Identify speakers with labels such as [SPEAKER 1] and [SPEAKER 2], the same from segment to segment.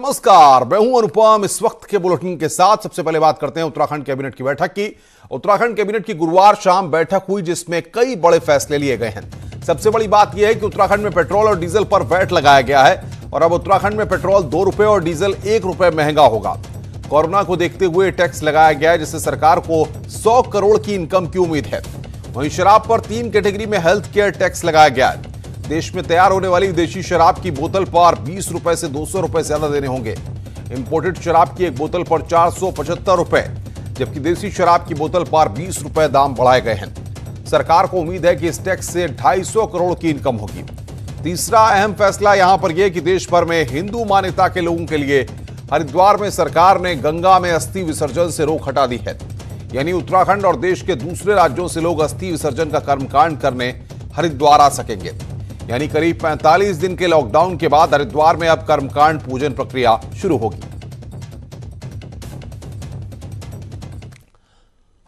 [SPEAKER 1] नमस्कार, मैं हूं अनुपम। इस वक्त के बुलेटिन के साथ सबसे पहले बात करते हैं उत्तराखंड कैबिनेट की बैठक की। उत्तराखंड कैबिनेट की गुरुवार शाम बैठक हुई जिसमें कई बड़े फैसले लिए गए हैं। सबसे बड़ी बात यह है कि उत्तराखंड में पेट्रोल और डीजल पर वैट लगाया गया है और अब उत्तराखंड में पेट्रोल 2 रुपए और डीजल 1 रुपए महंगा होगा। कोरोना को देखते हुए टैक्स लगाया गया है जिससे सरकार को 100 करोड़ की इनकम की उम्मीद है। वहीं शराब पर 3 कैटेगरी में हेल्थ केयर टैक्स लगाया गया है। देश में तैयार होने वाली विदेशी शराब की बोतल पर 20 रुपए से 200 रुपए ज्यादा देने होंगे। इंपोर्टेड शराब की एक बोतल पर 475 रुपए, जबकि देसी शराब की बोतल पर 20 रुपए दाम बढ़ाए गए हैं। सरकार को उम्मीद है कि इस टैक्स से 250 करोड़ की इनकम होगी। तीसरा अहम फैसला यहां पर यह कि देश भर में हिंदू मान्यता के लोगों के लिए हरिद्वार में सरकार ने गंगा में अस्थि विसर्जन से रोक हटा दी है। यानी उत्तराखंड और देश के दूसरे राज्यों से लोग अस्थि विसर्जन का कर्मकांड करने हरिद्वार आ सकेंगे। यानी करीब 45 दिन के लॉकडाउन के बाद हरिद्वार में अब कर्मकांड पूजन प्रक्रिया शुरू होगी।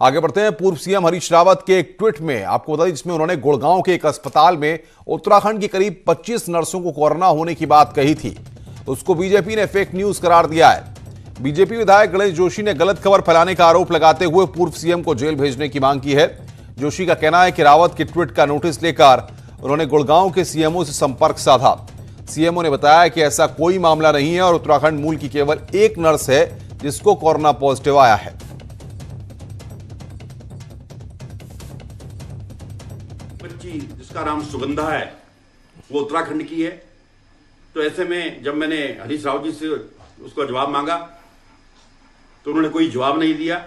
[SPEAKER 1] आगे बढ़ते हैं। पूर्व सीएम हरीश रावत के एक ट्वीट में आपको बता दें जिसमें उन्होंने गुड़गांव के एक अस्पताल में उत्तराखंड की करीब 25 नर्सों को कोरोना होने की बात कही थी। उसको बीजेपी ने फेक न्यूज करार दिया है। बीजेपी विधायक गणेश जोशी ने गलत खबर फैलाने का आरोप लगाते हुए पूर्व सीएम को जेल भेजने की मांग की है। जोशी का कहना है कि रावत के ट्वीट का नोटिस लेकर उन्होंने गुड़गांव के सीएमओ से संपर्क साधा। सीएमओ ने बताया कि ऐसा कोई मामला नहीं है और उत्तराखंड मूल की केवल एक नर्स है जिसको कोरोना पॉजिटिव आया है।
[SPEAKER 2] बच्ची जिसका नाम सुगंधा है वो उत्तराखंड की है। तो ऐसे में जब मैंने हरीश रावत जी से उसका जवाब मांगा तो उन्होंने कोई जवाब नहीं दिया।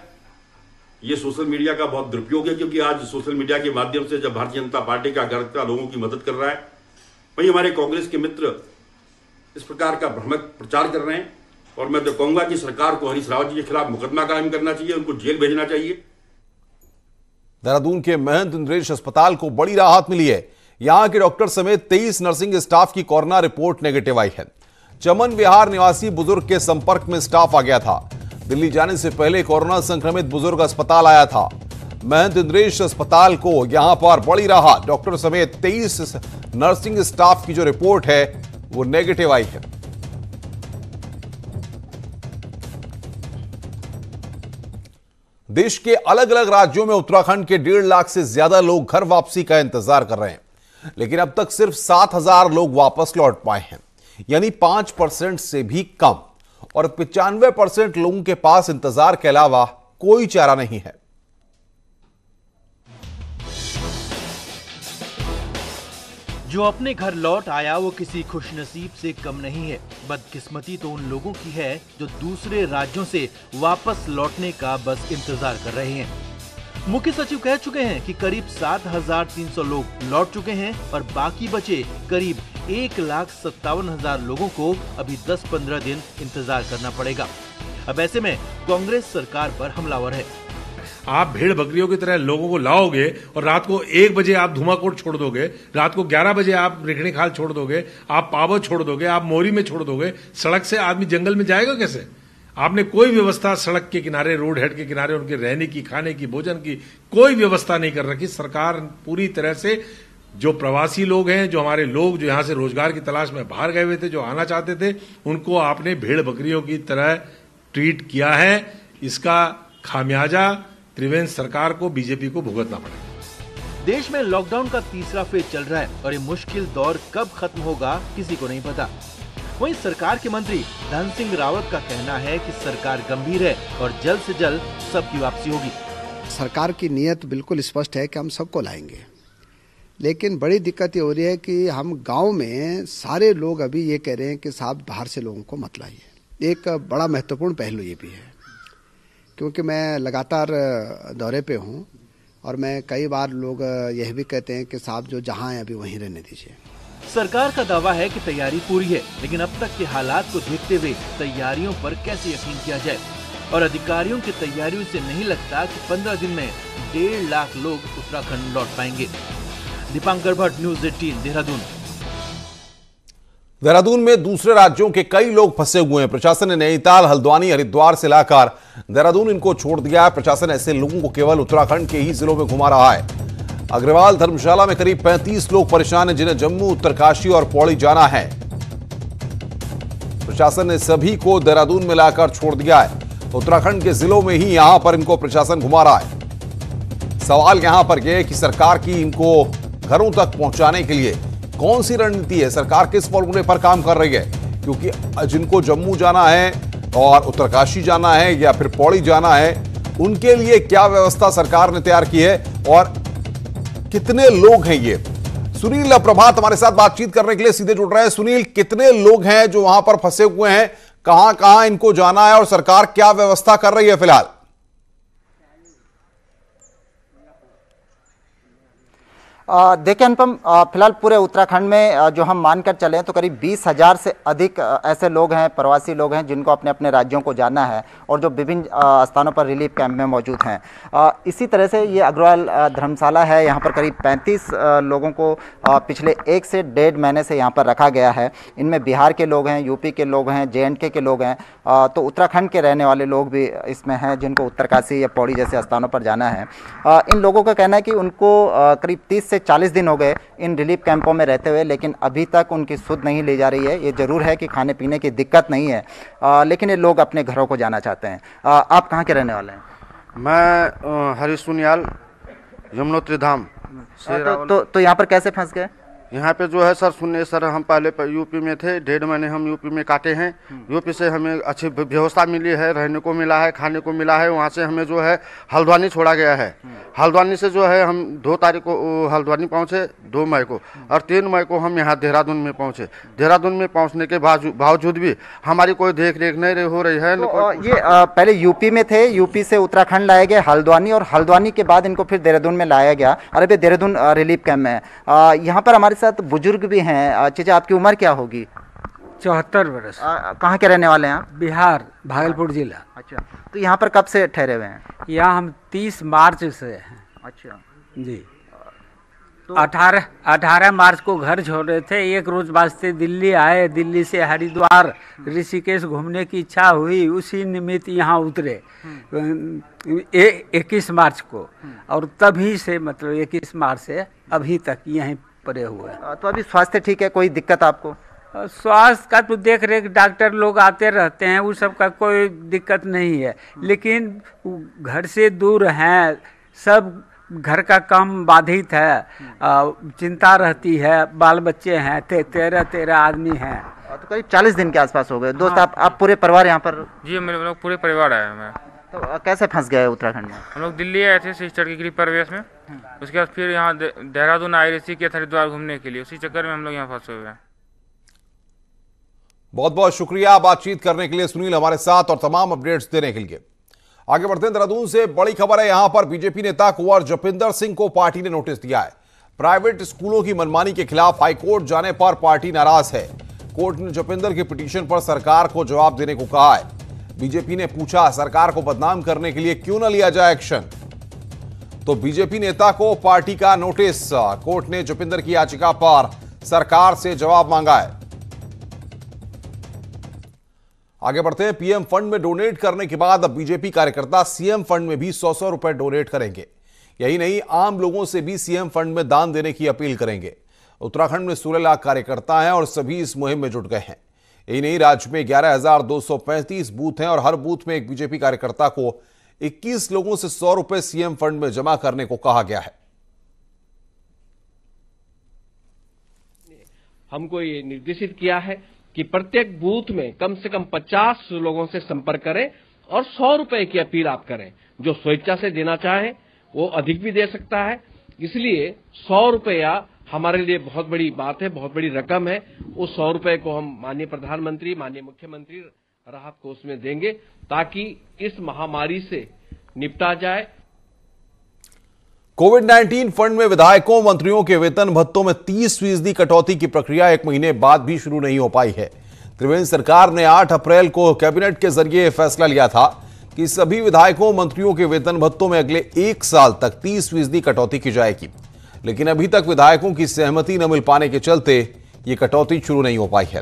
[SPEAKER 2] ये सोशल मीडिया का बहुत दुरुपयोग है, क्योंकि आज सोशल मीडिया के माध्यम से जब भारतीय जनता पार्टी का कार्यकर्ता लोगों की मदद कर रहा है, वहीं हमारे कांग्रेस के मित्र इस प्रकार का भ्रामक प्रचार कर रहे हैं। और मैं तो कहूंगा कि सरकार को हरीश रावत जी के खिलाफ मुकदमा कायम करना चाहिए, उनको जेल भेजना चाहिए।
[SPEAKER 1] देहरादून के महंत इंद्रेश अस्पताल को बड़ी राहत मिली है। यहां के डॉक्टर समेत 23 नर्सिंग स्टाफ की कोरोना रिपोर्ट नेगेटिव आई है। चमन विहार निवासी बुजुर्ग के संपर्क में स्टाफ आ गया था। दिल्ली जाने से पहले कोरोना संक्रमित बुजुर्ग अस्पताल आया था। महंत इंद्रेश अस्पताल को यहां पर बड़ी राहत। डॉक्टर समेत 23 नर्सिंग स्टाफ की जो रिपोर्ट है वो नेगेटिव आई है। देश के अलग अलग राज्यों में उत्तराखंड के 1.5 लाख से ज्यादा लोग घर वापसी का इंतजार कर रहे हैं, लेकिन अब तक सिर्फ 7,000 लोग वापस लौट पाए हैं, यानी 5% से भी कम। और 95% लोगों के पास इंतजार के अलावा कोई चारा नहीं है।
[SPEAKER 3] जो अपने घर लौट आया वो किसी खुशनसीब से कम नहीं है। बदकिस्मती तो उन लोगों की है जो दूसरे राज्यों से वापस लौटने का बस इंतजार कर रहे हैं। मुख्य सचिव कह चुके हैं कि करीब 7,300 लोग लौट चुके हैं और बाकी बचे करीब 1,57,000 लोगों को अभी 10-15 दिन इंतजार करना पड़ेगा। अब ऐसे में कांग्रेस सरकार पर हमलावर है।
[SPEAKER 4] आप भेड़ बकरियों की तरह लोगों को लाओगे और रात को 1 बजे आप धुमाकोट छोड़ दोगे, रात को 11 बजे आप रेखड़ी खाल छोड़ दोगे, आप पावो छोड़ दोगे, आप मोरी में छोड़ दोगे। सड़क से आदमी जंगल में जाएगा कैसे? आपने कोई व्यवस्था सड़क के किनारे, रोड हेड के किनारे उनके रहने की, खाने की, भोजन की कोई व्यवस्था नहीं कर रखी। सरकार पूरी तरह से जो प्रवासी लोग हैं, जो हमारे लोग जो यहां से रोजगार की तलाश में बाहर गए हुए थे, जो आना चाहते थे, उनको आपने भेड़ बकरियों की तरह ट्रीट किया है। इसका खामियाजा त्रिवेंद्र सरकार को, बीजेपी को भुगतना पड़ेगा।
[SPEAKER 3] देश में लॉकडाउन का तीसरा फेज चल रहा है और ये मुश्किल दौर कब खत्म होगा किसी को नहीं पता। वहीं सरकार के मंत्री धन सिंह रावत का कहना है कि सरकार गंभीर है और जल्द से जल्द सबकी वापसी होगी।
[SPEAKER 5] सरकार की नीयत बिल्कुल स्पष्ट है कि हम सबको लाएंगे, लेकिन बड़ी दिक्कत ये हो रही है कि हम गांव में सारे लोग अभी ये कह रहे हैं कि साहब बाहर से लोगों को मत लाइए। एक बड़ा महत्वपूर्ण पहलू ये भी है, क्योंकि मैं लगातार दौरे पे हूँ और मैं कई बार लोग यह भी कहते हैं कि साहब जो जहाँ है अभी वहीं रहने दीजिए।
[SPEAKER 3] सरकार का दावा है कि तैयारी पूरी है, लेकिन अब तक के हालात को देखते हुए तैयारियों पर कैसे यकीन किया जाए। और अधिकारियों की तैयारियों से नहीं लगता कि 15 दिन में 1.5 लाख लोग उत्तराखंड लौट पाएंगे। दीपांकर भट्ट, न्यूज़ 18, देहरादून।
[SPEAKER 1] देहरादून में दूसरे राज्यों के कई लोग फंसे हुए हैं। प्रशासन ने नैनीताल, हल्द्वानी, हरिद्वार से लाकर देहरादून इनको छोड़ दिया है। प्रशासन ऐसे लोगों को केवल उत्तराखंड के ही जिलों में घुमा रहा है। अग्रवाल धर्मशाला में करीब 35 लोग परेशान हैं जिन्हें जम्मू, उत्तरकाशी और पौड़ी जाना है। प्रशासन ने सभी को देहरादून में लाकर छोड़ दिया है। उत्तराखंड के जिलों में ही यहां पर इनको प्रशासन घुमा रहा है। सवाल यहां पर यह है कि सरकार की इनको घरों तक पहुंचाने के लिए कौन सी रणनीति है, सरकार किस फॉर्मूले पर काम कर रही है, क्योंकि जिनको जम्मू जाना है और उत्तरकाशी जाना है या फिर पौड़ी जाना है, उनके लिए क्या व्यवस्था सरकार ने तैयार की है और कितने लोग हैं ये। सुनील प्रभात हमारे साथ बातचीत करने के लिए सीधे जुड़ रहे हैं। सुनील, कितने लोग हैं जो वहां पर फंसे हुए हैं, कहां कहां इनको जाना है और सरकार क्या व्यवस्था कर रही है फिलहाल?
[SPEAKER 6] देखिए अनुपम, फिलहाल पूरे उत्तराखंड में जो हम मानकर चले तो करीब 20,000 से अधिक ऐसे लोग हैं, प्रवासी लोग हैं जिनको अपने अपने राज्यों को जाना है और जो विभिन्न स्थानों पर रिलीफ कैंप में मौजूद हैं। इसी तरह से ये अग्रवाल धर्मशाला है, यहाँ पर करीब 35 लोगों को पिछले 1 से 1.5 महीने से यहाँ पर रखा गया है। इनमें बिहार के लोग हैं, यूपी के लोग हैं, JNK के लोग हैं, तो उत्तराखंड के रहने वाले लोग भी इसमें हैं जिनको उत्तरकाशी या पौड़ी जैसे स्थानों पर जाना है। इन लोगों का कहना है कि उनको करीब 30 से 40 दिन हो गए इन रिलीफ कैंपों में रहते हुए, लेकिन अभी तक उनकी सुध नहीं ली जा रही है। ये जरूर है कि खाने पीने की दिक्कत नहीं है, लेकिन ये लोग अपने घरों को जाना चाहते हैं। आप कहाँ के रहने वाले हैं?
[SPEAKER 7] मैं हरीश सुनियाल, यमुनोत्री धाम से।
[SPEAKER 6] तो यहाँ पर कैसे फंस गए?
[SPEAKER 7] यहाँ पे जो है सर, सुनिए सर, हम पहले यूपी में थे, 1.5 महीने हम यूपी में काटे हैं। यूपी से हमें अच्छी व्यवस्था मिली है, रहने को मिला है, खाने को मिला है। वहाँ से हमें जो है हल्द्वानी छोड़ा गया है। हल्द्वानी से जो है हम 2 तारीख को हल्द्वानी पहुँचे, 2 मई को, और 3 मई को हम यहाँ देहरादून में पहुँचे। देहरादून में पहुँचने के बावजूद भी हमारी कोई देख रेख नहीं हो रही है।
[SPEAKER 6] तो ये पहले यूपी में थे, यूपी से उत्तराखंड लाए गए हल्द्वानी, और हल्द्वानी के बाद इनको फिर देहरादून में लाया गया। अरे भाई, देहरादून रिलीफ कैंप में है। यहाँ पर हमारे साथ बुजुर्ग भी हैं। चाचा, आपकी उम्र क्या होगी?
[SPEAKER 8] 74 वर्ष।
[SPEAKER 6] कहाँ के रहने वाले हैं आप?
[SPEAKER 8] बिहार, भागलपुर जिला।
[SPEAKER 6] अच्छा, तो यहाँ पर कब से ठहरे हुए हैं?
[SPEAKER 8] यहाँ हम 30 मार्च से हैं।
[SPEAKER 6] अच्छा
[SPEAKER 8] जी। तो 18 मार्च को घर छोड़ रहे थे, 1 रोज वास्ते दिल्ली आए। दिल्ली से हरिद्वार, ऋषिकेश घूमने की इच्छा हुई, उसी निमित्त यहाँ उतरे 21 मार्च को, और तभी से मतलब 21 मार्च से अभी तक यहीं पड़े हुए हैं।
[SPEAKER 6] तो अभी स्वास्थ्य ठीक है? कोई दिक्कत आपको?
[SPEAKER 8] स्वास्थ्य का तो देख रेख डॉक्टर लोग आते रहते हैं, उस सब का कोई दिक्कत नहीं है, लेकिन घर से दूर हैं, सब घर का काम बाधित है, चिंता रहती है, बाल बच्चे हैं, 13 आदमी हैं।
[SPEAKER 6] तो करीब 40 दिन के आसपास हो गए। दोस्त, आप पूरे परिवार यहाँ पर?
[SPEAKER 9] जी, मेरे लोग पूरे परिवार आए हैं। मैं
[SPEAKER 6] तो कैसे फंस गए उत्तराखंड में?
[SPEAKER 9] हम लोग दिल्ली आए थे सिस्टर के गृह प्रवेश में, उसके बाद फिर यहाँ देहरादून आए, ऋषिकेश, हरिद्वार घूमने के लिए। उसी चक्कर में हम लोग यहाँ फंसे हुए हैं।
[SPEAKER 1] बहुत बहुत शुक्रिया बातचीत करने के लिए सुनील, हमारे साथ और तमाम अपडेट्स देने के लिए। आगे बढ़ते हैं, देहरादून से बड़ी खबर है। यहां पर बीजेपी नेता कुंवर जपिंदर सिंह को पार्टी ने नोटिस दिया है। प्राइवेट स्कूलों की मनमानी के खिलाफ हाईकोर्ट जाने पर पार्टी नाराज है। कोर्ट ने जपिंदर के पिटीशन पर सरकार को जवाब देने को कहा है। बीजेपी ने पूछा, सरकार को बदनाम करने के लिए क्यों न लिया जाए एक्शन। तो बीजेपी नेता को पार्टी का नोटिस। कोर्ट ने जपिंदर की याचिका पर सरकार से जवाब मांगा है। आगे बढ़ते हैं, पीएम फंड में डोनेट करने के बाद अब बीजेपी कार्यकर्ता सीएम फंड में भी 100-100 रुपए डोनेट करेंगे। यही नहीं, आम लोगों से भी सीएम फंड में दान देने की अपील करेंगे। उत्तराखंड में 16 लाख कार्यकर्ता हैं और सभी इस मुहिम में जुट गए हैं। यही नहीं, राज्य में 11,235 बूथ हैं और हर बूथ में एक बीजेपी कार्यकर्ता को 21 लोगों से 100 रुपए सीएम फंड में जमा करने को कहा गया है।
[SPEAKER 10] हमको ये निर्देशित किया है कि प्रत्येक बूथ में कम से कम 50 लोगों से संपर्क करें और 100 रुपए की अपील आप करें। जो स्वेच्छा से देना चाहे वो अधिक भी दे सकता है, इसलिए 100 रुपया हमारे लिए बहुत बड़ी बात है, बहुत बड़ी रकम है। उस 100 रुपए को हम माननीय प्रधानमंत्री, माननीय मुख्यमंत्री राहत कोष में देंगे ताकि इस महामारी से निपटा जाए।
[SPEAKER 1] कोविड-19 फंड में विधायकों मंत्रियों के वेतन भत्तों में 30% कटौती की प्रक्रिया 1 महीने बाद भी शुरू नहीं हो पाई है। त्रिवेंद्र सरकार ने 8 अप्रैल को कैबिनेट के जरिए फैसला लिया था कि सभी विधायकों मंत्रियों के वेतन भत्तों में अगले 1 साल तक 30% कटौती की जाएगी, लेकिन अभी तक विधायकों की सहमति न मिल पाने के चलते ये कटौती शुरू नहीं हो पाई है।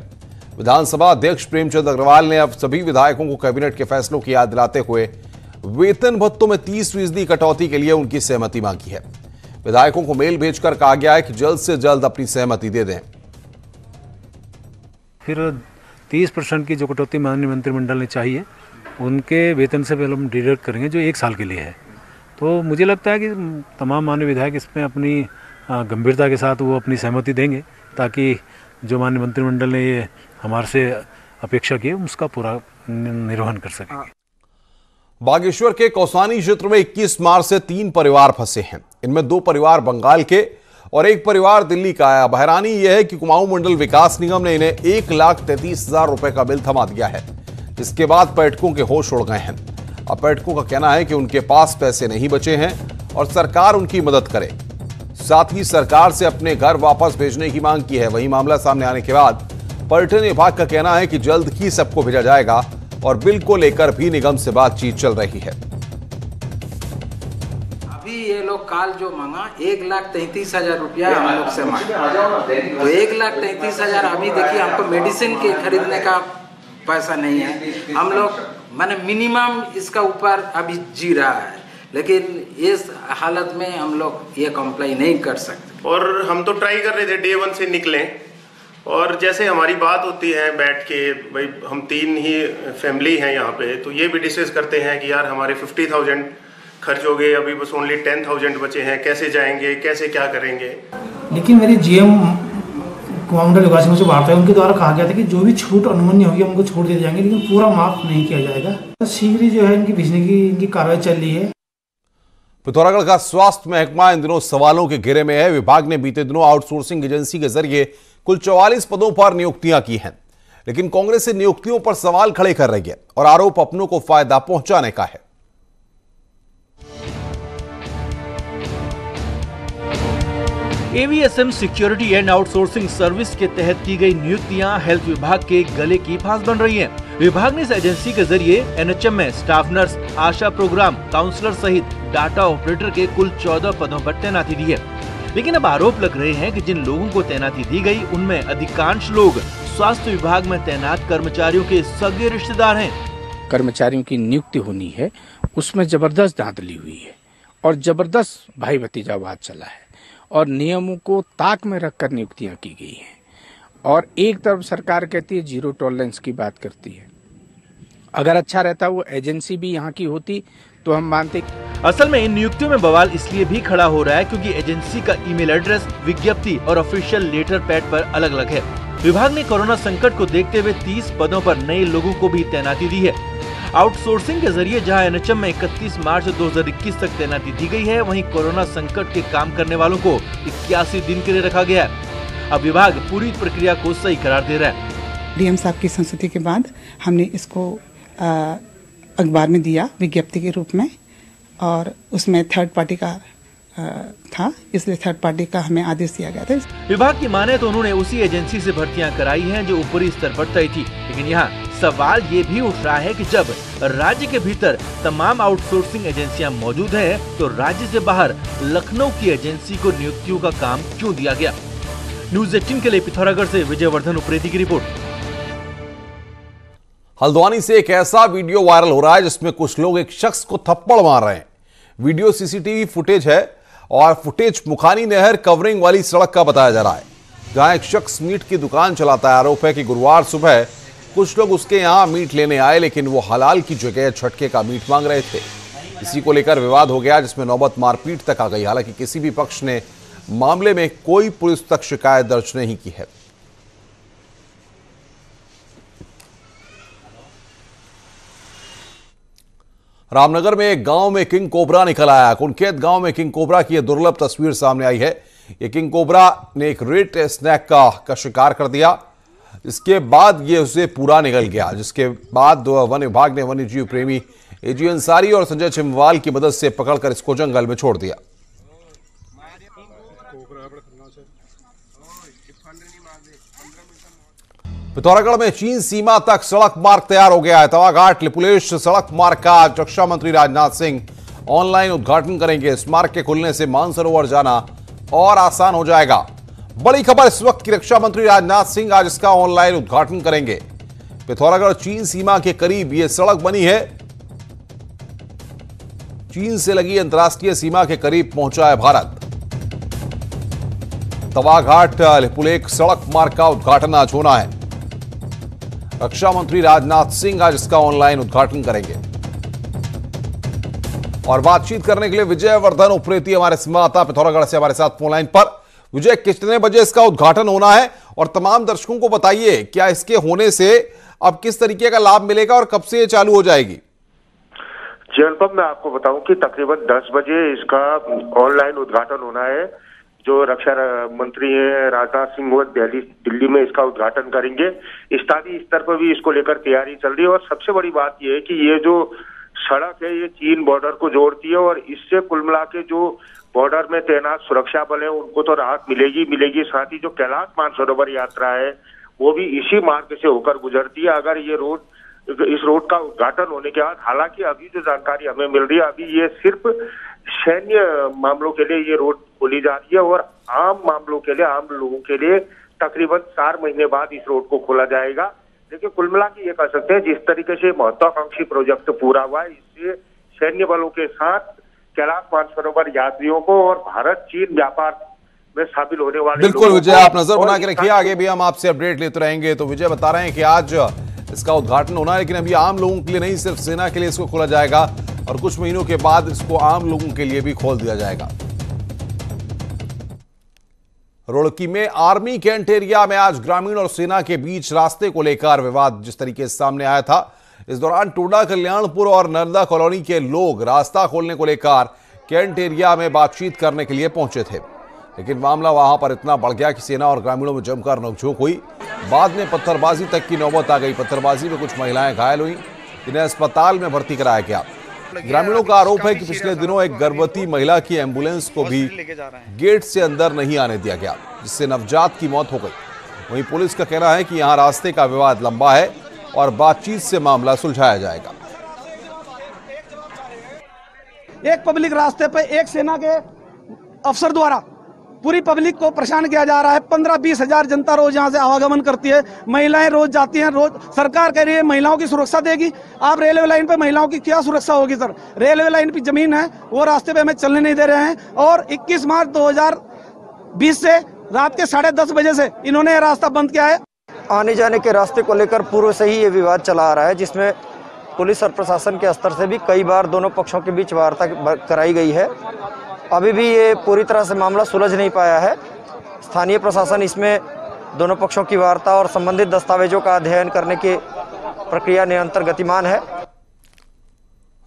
[SPEAKER 1] विधानसभा अध्यक्ष प्रेमचंद अग्रवाल ने अब सभी विधायकों को कैबिनेट के फैसलों की याद दिलाते हुए वेतन भत्तों में 30% कटौती के लिए उनकी सहमति मांगी है। विधायकों को मेल भेजकर कहा गया है कि जल्द से जल्द अपनी सहमति दे दें।
[SPEAKER 11] फिर 30% की जो कटौती माननीय मंत्रिमंडल ने चाहिए उनके वेतन से पहले हम डिडक्ट करेंगे, जो 1 साल के लिए है। तो मुझे लगता है कि तमाम माननीय विधायक इसमें अपनी गंभीरता के साथ वो अपनी सहमति देंगे, ताकि जो माननीय मंत्रिमंडल ने ये हमारे से अपेक्षा की है उसका पूरा निर्वहन कर सकें।
[SPEAKER 1] बागेश्वर के कौसानी क्षेत्र में 21 मार्च से 3 परिवार फंसे हैं। इनमें 2 परिवार बंगाल के और 1 परिवार दिल्ली का है। हैरानी यह है कि कुमाऊं मंडल विकास निगम ने इन्हें 1,33,000 रुपए का बिल थमा दिया है, जिसके बाद पर्यटकों के होश उड़ गए हैं। अब पर्यटकों का कहना है कि उनके पास पैसे नहीं बचे हैं और सरकार उनकी मदद करे। साथ ही सरकार से अपने घर वापस भेजने की मांग की है। वहीं मामला सामने आने के बाद पर्यटन विभाग का कहना है कि जल्द ही सबको भेजा जाएगा और बिल को लेकर भी निगम से बातचीत चल रही है।
[SPEAKER 12] अभी ये लोग काल जो मांगा 1,33,000 रुपया हम लोग से मांगा, तो 1,33,000 अभी देखिए हमको मेडिसिन के खरीदने का पैसा नहीं है। हम लोग माने मिनिमम इसका ऊपर अभी जी रहा है, लेकिन इस हालत में हम लोग ये कंप्लाई नहीं कर सकते।
[SPEAKER 13] और हम तो ट्राई कर रहे थे डे 1 से निकलें, और जैसे हमारी बात होती है बैठ के, भाई हम 3 ही फैमिली हैं यहाँ पे, तो ये भी डिस्कस करते हैं कि यार हमारे 50,000 खर्च हो गए, अभी बस ओनली 10,000 बचे हैं, कैसे जाएंगे, कैसे क्या करेंगे।
[SPEAKER 14] लेकिन मेरी GM कुमाऊं विकास से वार्ता है, उनके द्वारा कहा गया था कि जो भी छूट अनुमन्य होगी उनको छूट दिए जाएंगे, लेकिन पूरा माफ नहीं किया जाएगा। शीघ्र ही जो है इनकी भेजने की इनकी कार्रवाई चल रही है।
[SPEAKER 1] पिथौरागढ़ का स्वास्थ्य महकमा इन दिनों सवालों के घेरे में है। विभाग ने बीते दिनों आउटसोर्सिंग एजेंसी के जरिए कुल 44 पदों पर नियुक्तियां की हैं, लेकिन कांग्रेस इन नियुक्तियों पर सवाल खड़े कर रही है और आरोप अपनों को फायदा पहुंचाने का है।
[SPEAKER 3] AVSM security and outsourcing service के तहत की गई नियुक्तियां हेल्थ विभाग के गले की फांस बन रही हैं। विभाग ने इस एजेंसी के जरिए NHM में स्टाफ नर्स, आशा प्रोग्राम काउंसलर सहित डाटा ऑपरेटर के कुल 14 पदों पर तैनाती दी है। लेकिन अब आरोप लग रहे हैं कि जिन लोगों को तैनाती दी गई उनमें अधिकांश लोग स्वास्थ्य विभाग में तैनात कर्मचारियों के सगे रिश्तेदार हैं।
[SPEAKER 15] कर्मचारियों की नियुक्ति होनी है, उसमें जबरदस्त धांधली हुई है और जबरदस्त भाई भतीजावाद चला है और नियमों को ताक में रखकर नियुक्तियां की गई हैं। और एक तरफ सरकार कहती है 0 टॉलरेंस की बात करती है। अगर अच्छा रहता वो एजेंसी भी यहाँ की होती तो हम मानते।
[SPEAKER 3] असल में इन नियुक्तियों में बवाल इसलिए भी खड़ा हो रहा है क्योंकि एजेंसी का ईमेल एड्रेस, विज्ञप्ति और ऑफिशियल लेटर पैड पर अलग अलग है। विभाग ने कोरोना संकट को देखते हुए 30 पदों पर नए लोगों को भी तैनाती दी है। आउटसोर्सिंग के जरिए जहां NHM में 31 मार्च 2021 तक तैनाती दी गई है, वहीं कोरोना संकट के काम करने वालों को 81 दिन के लिए रखा गया है। अब विभाग पूरी प्रक्रिया को सही करार दे रहा है।
[SPEAKER 16] DM साहब की संस्तुति के बाद हमने इसको अखबार में दिया विज्ञप्ति के रूप में, और उसमें थर्ड पार्टी का था, इसलिए थर्ड पार्टी का हमें आदेश दिया गया था।
[SPEAKER 3] विभाग की माने तो उन्होंने उसी एजेंसी से भर्तियां कराई हैं जो ऊपरी स्तर पर तय थी। लेकिन यहाँ सवाल ये भी उठ रहा है कि जब राज्य के भीतर तमाम आउटसोर्सिंग एजेंसियां मौजूद हैं, तो राज्य से बाहर लखनऊ की एजेंसी को नियुक्तियों का काम क्यों दिया गया। न्यूज़ 18 के लिए पिथौरागढ़ से विजयवर्धन उप्रेती की रिपोर्ट।
[SPEAKER 1] हल्द्वानी से एक ऐसा वीडियो वायरल हो रहा है जिसमें कुछ लोग एक शख्स को थप्पड़ मार रहे हैं। वीडियो CCTV फुटेज है और फुटेज मुखानी नहर कवरिंग वाली सड़क का बताया जा रहा है, जहां एक शख्स मीट की दुकान चलाता है। आरोप है कि गुरुवार सुबह कुछ लोग उसके यहां मीट लेने आए, लेकिन वो हलाल की जगह छटके का मीट मांग रहे थे। इसी को लेकर विवाद हो गया, जिसमें नौबत मारपीट तक आ गई। हालांकि किसी भी पक्ष ने मामले में कोई पुलिस तक शिकायत दर्ज नहीं की है। रामनगर में एक गांव में किंग कोबरा निकल आया। कुनकेत गांव में किंग कोबरा की यह दुर्लभ तस्वीर सामने आई है। ये किंग कोबरा ने एक रेट स्नैक का शिकार कर दिया, इसके बाद ये उसे पूरा निकल गया, जिसके बाद वन विभाग ने वन्य जीव प्रेमी AG अंसारी और संजय चिमवाल की मदद से पकड़कर इसको जंगल में छोड़ दिया। पिथौरागढ़ में चीन सीमा तक सड़क मार्ग तैयार हो गया है। तवाघाट लिपुलेश सड़क मार्ग का रक्षा मंत्री राजनाथ सिंह ऑनलाइन उद्घाटन करेंगे। इस मार्ग के खुलने से मानसरोवर जाना और आसान हो जाएगा। बड़ी खबर इस वक्त की, रक्षा मंत्री राजनाथ सिंह आज इसका ऑनलाइन उद्घाटन करेंगे। पिथौरागढ़ चीन सीमा के करीब यह सड़क बनी है। चीन से लगी अंतर्राष्ट्रीय सीमा के करीब पहुंचा है भारत। तवाघाट लिपुलेख सड़क मार्ग का उद्घाटन आज होना है। रक्षा मंत्री राजनाथ सिंह आज इसका ऑनलाइन उद्घाटन करेंगे। और बातचीत करने के लिए विजय वर्धन उप्रेती हमारे संवाददाता पिथौरागढ़ से हमारे साथ फोन लाइन पर। विजय, कितने बजे इसका उद्घाटन होना है और तमाम दर्शकों को बताइए क्या इसके होने से अब किस तरीके का लाभ मिलेगा और कब से ये चालू हो जाएगी?
[SPEAKER 17] जी अनुपम, मैं आपको बताऊं कि तकरीबन 10 बजे इसका ऑनलाइन उद्घाटन होना है। जो रक्षा मंत्री हैं राजनाथ सिंह वो दिल्ली में इसका उद्घाटन करेंगे। स्थानीय स्तर पर भी इसको लेकर तैयारी चल रही है। और सबसे बड़ी बात यह है कि ये जो सड़क है ये चीन बॉर्डर को जोड़ती है और इससे कुल मिला के जो बॉर्डर में तैनात सुरक्षा बल है उनको तो राहत मिलेगी। साथ ही जो कैलाश मानसरोवर यात्रा है वो भी इसी मार्ग से होकर गुजरती है। अगर ये इस रोड का उद्घाटन होने के बाद, हालांकि अभी जो जानकारी हमें मिल रही है अभी ये सिर्फ सैन्य मामलों के लिए ये रोड खोली जा रही है और आम मामलों के लिए, आम लोगों के लिए तकरीबन 4 महीने बाद इस रोड को खोला जाएगा। लेकिन कुल मिला के ये कह सकते हैं जिस तरीके से महत्वाकांक्षी प्रोजेक्ट पूरा हुआ है इससे सैन्य बलों के साथ कैलाश मानसरोवर यात्रियों को और भारत चीन व्यापार में शामिल होने वाले
[SPEAKER 1] बिल्कुल विजय, आप नजर बना के रखिए, आगे भी हम आपसे अपडेट लेते रहेंगे। तो विजय बता रहे हैं कि आज इसका उद्घाटन होना है, लेकिन अभी आम लोगों के लिए नहीं, सिर्फ सेना के लिए इसको खोला जाएगा और कुछ महीनों के बाद इसको आम लोगों के लिए भी खोल दिया जाएगा। रुड़की में आर्मी कैंट एरिया में आज ग्रामीण और सेना के बीच रास्ते को लेकर विवाद जिस तरीके से सामने आया था, इस दौरान टोडा कल्याणपुर और नर्मदा कॉलोनी के लोग रास्ता खोलने को लेकर कैंट एरिया में बातचीत करने के लिए पहुंचे थे, लेकिन मामला वहां पर इतना बढ़ गया कि सेना और ग्रामीणों में जमकर नोकझोंक हुई। बाद में पत्थरबाजी तक की नौबत आ गई। पत्थरबाजी में कुछ महिलाएं घायल हुई, जिन्हें अस्पताल में भर्ती कराया गया। ग्रामीणों का आरोप है कि पिछले दिनों एक गर्भवती महिला की एम्बुलेंस को भी गेट से अंदर नहीं आने दिया गया, जिससे नवजात की मौत हो गई। वहीं पुलिस का कहना है कि यहां रास्ते का विवाद लंबा है और बातचीत से मामला सुलझाया जाएगा।
[SPEAKER 18] एक पब्लिक रास्ते पे एक सेना के अफसर द्वारा पूरी पब्लिक को परेशान किया जा रहा है। 15-20 हजार जनता रोज यहाँ से आवागमन करती है, महिलाएं रोज जाती हैं। रोज सरकार कह रही है महिलाओं की सुरक्षा देगी, आप रेलवे लाइन पे महिलाओं की क्या सुरक्षा होगी सर? रेलवे लाइन पे जमीन है, वो रास्ते पे हमें चलने नहीं दे रहे हैं। और 21 मार्च 2020 से रात के 10:30 बजे से इन्होंने रास्ता बंद किया है।
[SPEAKER 19] आने जाने के रास्ते को लेकर पूर्व से ही ये विवाद चला आ रहा है, जिसमें पुलिस और प्रशासन के स्तर से भी कई बार दोनों पक्षों के बीच वार्ता कराई गई है। अभी भी ये पूरी तरह से मामला सुलझ नहीं पाया है। स्थानीय प्रशासन इसमें दोनों पक्षों की वार्ता और संबंधित दस्तावेजों का अध्ययन करने की प्रक्रिया निरंतर गतिमान है।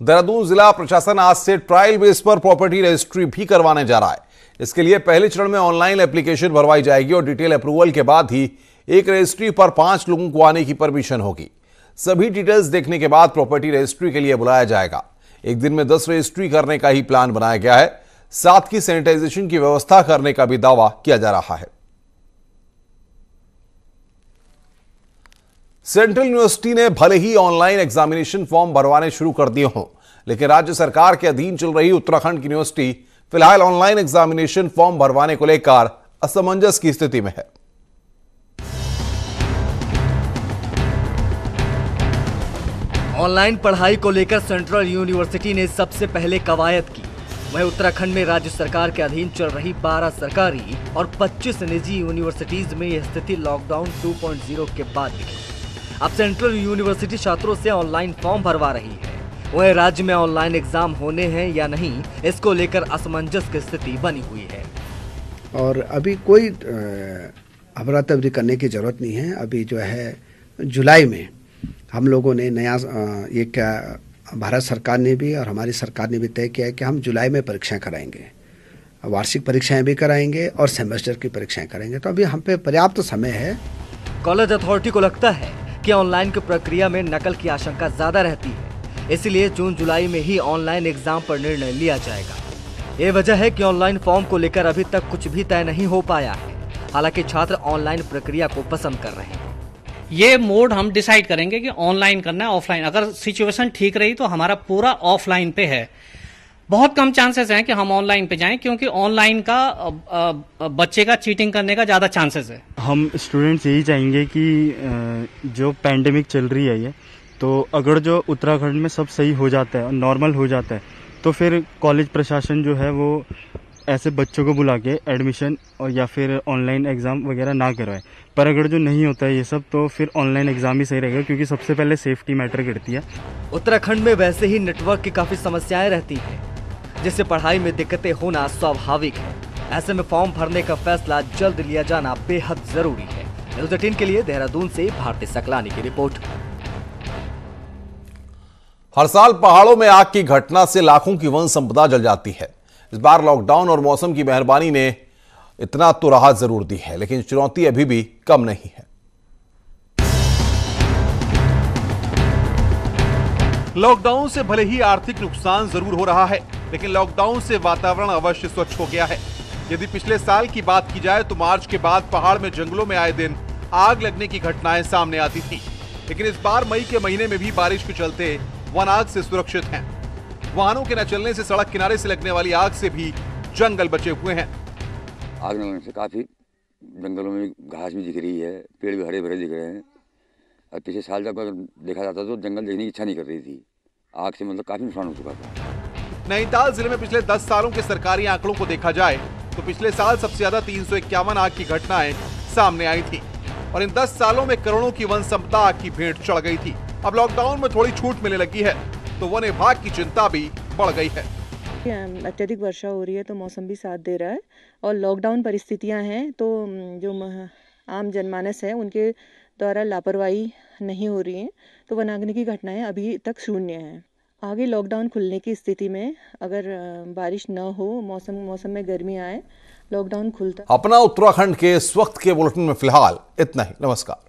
[SPEAKER 1] देहरादून जिला प्रशासन आज से ट्रायल बेस पर प्रॉपर्टी रजिस्ट्री भी करवाने जा रहा है। इसके लिए पहले चरण में ऑनलाइन एप्लीकेशन भरवाई जाएगी और डिटेल अप्रूवल के बाद ही एक रजिस्ट्री पर 5 लोगों को आने की परमिशन होगी। सभी डिटेल्स देखने के बाद प्रॉपर्टी रजिस्ट्री के लिए बुलाया जाएगा। एक दिन में 10 रजिस्ट्री करने का ही प्लान बनाया गया है। साथ ही सैनिटाइजेशन की व्यवस्था करने का भी दावा किया जा रहा है। सेंट्रल यूनिवर्सिटी ने भले ही ऑनलाइन एग्जामिनेशन फॉर्म भरवाने शुरू कर दिए हों, लेकिन राज्य सरकार के अधीन चल रही उत्तराखंड की यूनिवर्सिटी फिलहाल ऑनलाइन एग्जामिनेशन फॉर्म भरवाने को लेकर असमंजस की स्थिति में है।
[SPEAKER 20] ऑनलाइन पढ़ाई को लेकर सेंट्रल यूनिवर्सिटी ने सबसे पहले कवायद की। वहीं उत्तराखंड में राज्य सरकार के अधीन चल रही 12 सरकारी और 25 निजी यूनिवर्सिटीज में यह स्थिति लॉकडाउन 2.0 के बाद दिखी। अब सेंट्रल यूनिवर्सिटी छात्रों से ऑनलाइन फॉर्म भरवा रही है। वहीं राज्य में ऑनलाइन एग्जाम होने हैं या नहीं, इसको लेकर असमंजस की स्थिति बनी हुई है।
[SPEAKER 5] और अभी कोई अफरा तफरी करने की जरूरत नहीं है। अभी जो है जुलाई में हम लोगों ने नया ये क्या भारत सरकार ने भी और हमारी सरकार ने भी तय किया है कि हम जुलाई में परीक्षाएं कराएंगे, वार्षिक परीक्षाएं भी कराएंगे और सेमेस्टर की परीक्षाएं करेंगे। तो अभी हम पे पर्याप्त समय है।
[SPEAKER 20] कॉलेज अथॉरिटी को लगता है कि ऑनलाइन की प्रक्रिया में नकल की आशंका ज्यादा रहती है, इसलिए जून जुलाई में ही ऑनलाइन एग्जाम पर निर्णय लिया जाएगा। ये वजह है कि ऑनलाइन फॉर्म को लेकर अभी तक कुछ भी तय नहीं हो पाया है। हालांकि छात्र ऑनलाइन प्रक्रिया को पसंद कर रहे हैं।
[SPEAKER 21] ये मोड हम डिसाइड करेंगे कि ऑनलाइन करना है ऑफलाइन। अगर सिचुएशन ठीक रही तो हमारा पूरा ऑफलाइन पे है। बहुत कम चांसेस हैं कि हम ऑनलाइन पे जाएं, क्योंकि ऑनलाइन का बच्चे का चीटिंग करने का ज्यादा चांसेस है।
[SPEAKER 22] हम स्टूडेंट्स यही चाहेंगे कि जो पैंडेमिक चल रही है ये, तो अगर जो उत्तराखंड में सब सही हो जाता है और नॉर्मल हो जाता है, तो फिर कॉलेज प्रशासन जो है वो ऐसे बच्चों को बुला के एडमिशन और या फिर ऑनलाइन एग्ज़ाम वगैरह ना करवाए। पर अगर जो नहीं होता है ये सब, तो फिर ऑनलाइन एग्ज़ाम ही सही रहेगा, क्योंकि सबसे पहले सेफ्टी मैटर करती है।
[SPEAKER 20] उत्तराखंड में वैसे ही नेटवर्क की काफ़ी समस्याएं रहती हैं, जिससे पढ़ाई में दिक्कतें होना स्वाभाविक है। ऐसे में फॉर्म भरने का फैसला जल्द लिया जाना बेहद जरूरी है। न्यूज़ 18 के लिए देहरादून से भारती सकलानी की रिपोर्ट।
[SPEAKER 1] हर साल पहाड़ों में आग की घटना से लाखों की वन संपदा जल जाती है। इस बार लॉकडाउन और मौसम की मेहरबानी ने इतना तो राहत जरूर दी है, लेकिन चुनौती अभी भी कम नहीं है।
[SPEAKER 2] लॉकडाउन से भले ही आर्थिक नुकसान जरूर हो रहा है, लेकिन लॉकडाउन से वातावरण अवश्य स्वच्छ हो गया है। यदि पिछले साल की बात की जाए तो मार्च के बाद पहाड़ में जंगलों में आए दिन आग लगने की घटनाएं सामने आती थी, लेकिन इस बार मई के महीने में भी बारिश के चलते वन आग से सुरक्षित हैं। वाहनों के न चलने से सड़क किनारे से लगने वाली आग से भी जंगल बचे हुए हैं।
[SPEAKER 4] आग लगने से काफी जंगलों में घास भी दिख रही है, पेड़ भी हरे भरे दिख रहे हैं। और पिछले साल जब देखा जाता तो जंगल देखने की इच्छा नहीं कर रही थी। आग से मतलब काफी नुकसान हो चुका था।
[SPEAKER 2] नैनीताल जिले में पिछले 10 सालों के सरकारी आंकड़ों को देखा जाए तो पिछले साल सबसे ज्यादा 351 आग की घटनाएं सामने आई थी, और इन 10 सालों में करोड़ों की वन संपदा आग की भेंट चढ़ गई थी। अब लॉकडाउन में थोड़ी छूट मिलने लगी है तो वन विभाग की चिंता भी बढ़ गई है।
[SPEAKER 23] अत्यधिक वर्षा हो रही है तो मौसम भी साथ दे रहा है, और लॉकडाउन परिस्थितियां हैं तो जो आम जनमानस है उनके द्वारा लापरवाही नहीं हो रही है, तो वनाग्नि की घटनाएं अभी तक शून्य हैं। आगे लॉकडाउन खुलने की स्थिति में अगर बारिश न हो, मौसम में गर्मी आए, लॉकडाउन खुलता।
[SPEAKER 1] अपना उत्तराखंड के इस वक्त के बुलेटिन में फिलहाल इतना ही। नमस्कार।